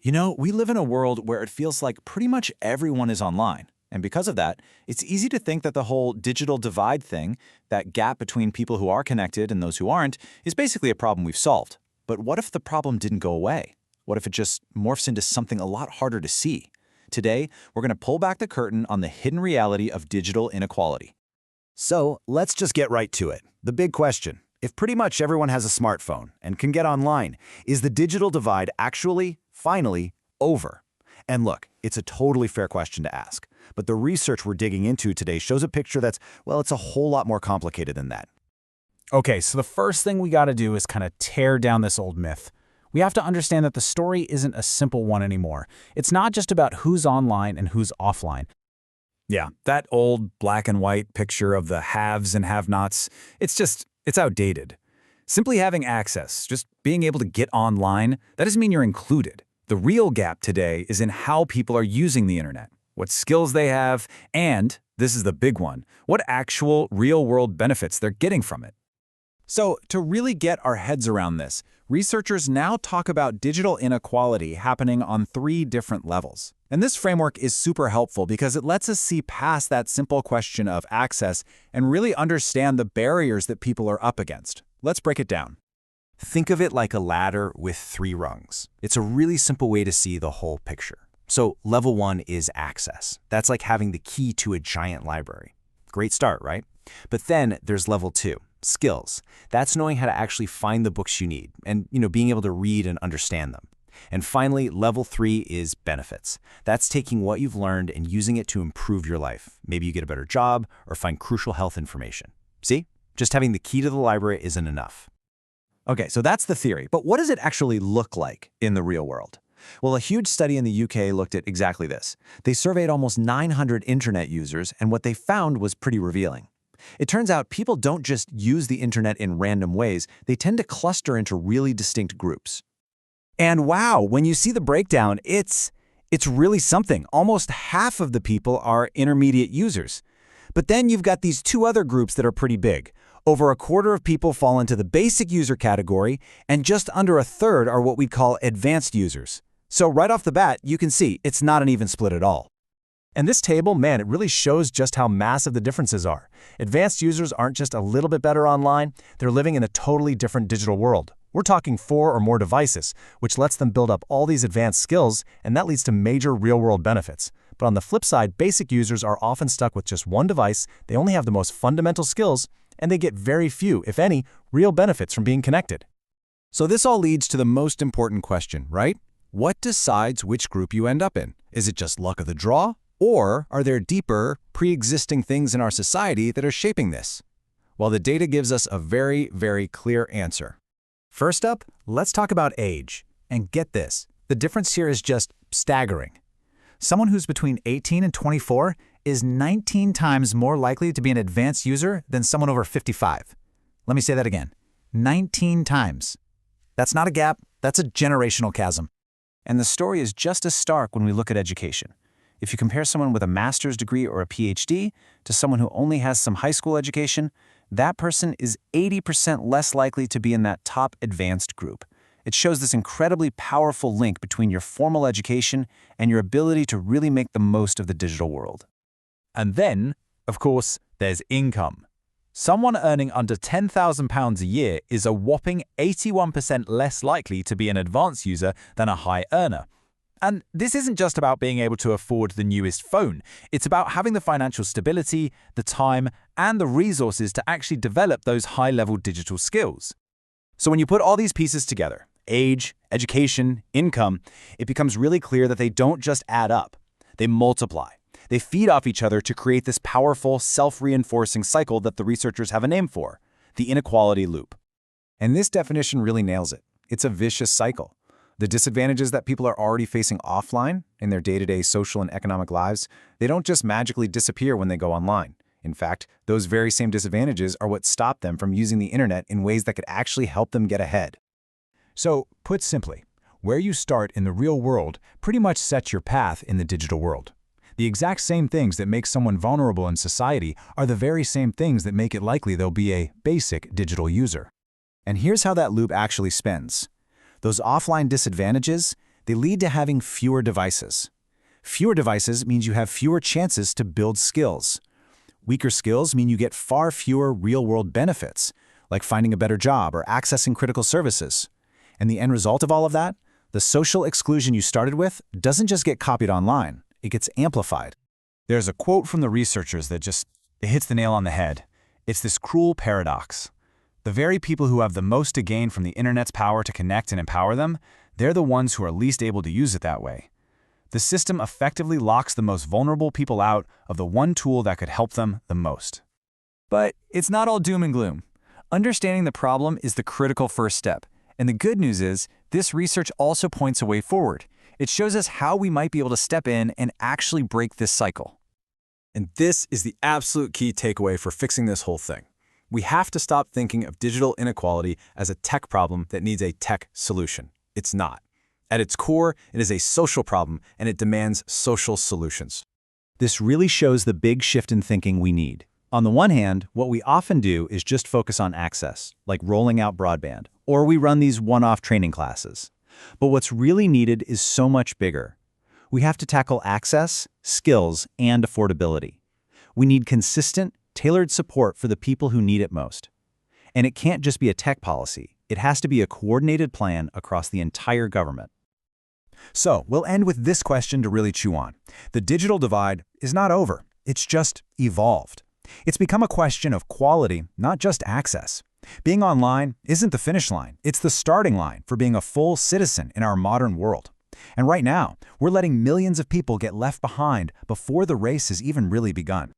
You know, we live in a world where it feels like pretty much everyone is online. And because of that, it's easy to think that the whole digital divide thing, that gap between people who are connected and those who aren't, is basically a problem we've solved. But what if the problem didn't go away? What if it just morphs into something a lot harder to see? Today, we're going to pull back the curtain on the hidden reality of digital inequality. So let's just get right to it. The big question. If pretty much everyone has a smartphone and can get online, is the digital divide actually, finally, over? And look, it's a totally fair question to ask. But the research we're digging into today shows a picture that's, well, it's a whole lot more complicated than that. Okay, so the first thing we got to do is kind of tear down this old myth. We have to understand that the story isn't a simple one anymore. It's not just about who's online and who's offline. Yeah, that old black and white picture of the haves and have-nots, it's outdated. Simply having access, just being able to get online, that doesn't mean you're included. The real gap today is in how people are using the internet, what skills they have, and, this is the big one, what actual real-world benefits they're getting from it. So, to really get our heads around this, researchers now talk about digital inequality happening on 3 different levels. And this framework is super helpful because it lets us see past that simple question of access and really understand the barriers that people are up against. Let's break it down. Think of it like a ladder with 3 rungs. It's a really simple way to see the whole picture. So level 1 is access. That's like having the key to a giant library. Great start, right? But then there's level 2, skills. That's knowing how to actually find the books you need and, being able to read and understand them. And finally, level 3 is benefits. That's taking what you've learned and using it to improve your life. Maybe you get a better job or find crucial health information. See? Just having the key to the library isn't enough. Okay, so that's the theory, but what does it actually look like in the real world? Well, a huge study in the UK looked at exactly this. They surveyed almost 900 internet users, and what they found was pretty revealing. It turns out people don't just use the internet in random ways, they tend to cluster into really distinct groups. And wow, when you see the breakdown, it's really something. Almost half of the people are intermediate users. But then you've got these 2 other groups that are pretty big. Over a quarter of people fall into the basic user category, and just under a third are what we call advanced users. So right off the bat, you can see it's not an even split at all. And this table, man, it really shows just how massive the differences are. Advanced users aren't just a little bit better online, they're living in a totally different digital world. We're talking 4 or more devices, which lets them build up all these advanced skills, and that leads to major real-world benefits. But on the flip side, basic users are often stuck with just one device, they only have the most fundamental skills, and they get very few, if any, real benefits from being connected. So this all leads to the most important question, right? What decides which group you end up in? Is it just luck of the draw? Or are there deeper, pre-existing things in our society that are shaping this? Well, the data gives us a very, very clear answer. First up, let's talk about age. And get this, the difference here is just staggering. Someone who's between 18 and 24 is 19 times more likely to be an advanced user than someone over 55. Let me say that again, 19 times. That's not a gap, that's a generational chasm. And the story is just as stark when we look at education. If you compare someone with a master's degree or a PhD to someone who only has some high school education, that person is 80% less likely to be in that top advanced group. It shows this incredibly powerful link between your formal education and your ability to really make the most of the digital world. And then, of course, there's income. Someone earning under £10,000 a year is a whopping 81% less likely to be an advanced user than a high earner. And this isn't just about being able to afford the newest phone. It's about having the financial stability, the time, and the resources to actually develop those high-level digital skills. So when you put all these pieces together, age, education, income, it becomes really clear that they don't just add up. They multiply. They feed off each other to create this powerful, self-reinforcing cycle that the researchers have a name for, the inequality loop. And this definition really nails it. It's a vicious cycle. The disadvantages that people are already facing offline in their day-to-day social and economic lives, they don't just magically disappear when they go online. In fact, those very same disadvantages are what stop them from using the internet in ways that could actually help them get ahead. So, put simply, where you start in the real world pretty much sets your path in the digital world. The exact same things that make someone vulnerable in society are the very same things that make it likely they'll be a basic digital user. And here's how that loop actually spins. Those offline disadvantages, They lead to having fewer devices. Fewer devices means you have fewer chances to build skills. Weaker skills mean you get far fewer real-world benefits, like finding a better job or accessing critical services. And the end result of all of that? The social exclusion you started with doesn't just get copied online, it gets amplified. There's a quote from the researchers that it hits the nail on the head. It's this cruel paradox. The very people who have the most to gain from the internet's power to connect and empower them, they're the ones who are least able to use it that way. The system effectively locks the most vulnerable people out of the one tool that could help them the most. But it's not all doom and gloom. Understanding the problem is the critical first step. And the good news is, this research also points a way forward. It shows us how we might be able to step in and actually break this cycle. And this is the absolute key takeaway for fixing this whole thing. We have to stop thinking of digital inequality as a tech problem that needs a tech solution. It's not. At its core, it is a social problem, and it demands social solutions. This really shows the big shift in thinking we need. On the one hand, what we often do is just focus on access, like rolling out broadband, or we run these one-off training classes. But what's really needed is so much bigger. We have to tackle access, skills, and affordability. We need consistent, tailored support for the people who need it most. And it can't just be a tech policy. It has to be a coordinated plan across the entire government. So, we'll end with this question to really chew on. The digital divide is not over. It's just evolved. It's become a question of quality, not just access. Being online isn't the finish line. It's the starting line for being a full citizen in our modern world. And right now, we're letting millions of people get left behind before the race has even really begun.